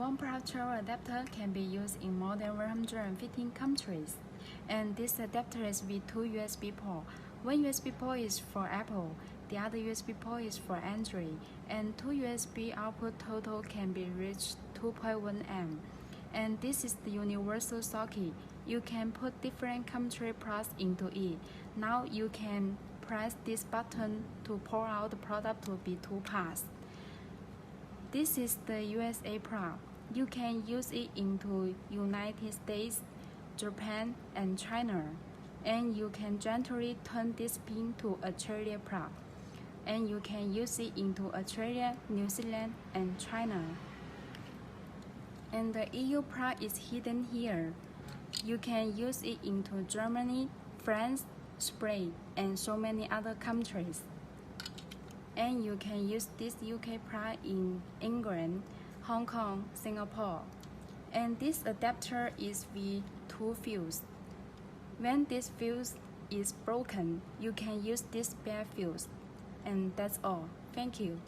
onetravel adapter can be used in more than 150 countries. And this adapter is with 2 USB ports. One USB port is for Apple, the other USB port is for Android, and 2 USB output total can be reached 2.1 amp. And this is the universal socket. You can put different country plugs into it. Now you can press this button to pull out the product to be 2 parts. This is the USA plug. You can use it into United States, Japan, and China. And you can gently turn this pin to Australia plug. And you can use it into Australia, New Zealand, and China. And the EU plug is hidden here. You can use it into Germany, France, Spain, and so many other countries. And you can use this UK plug in England, Hong Kong, Singapore. And this adapter is with 2 fuse. When this fuse is broken, you can use this spare fuse. And that's all. Thank you.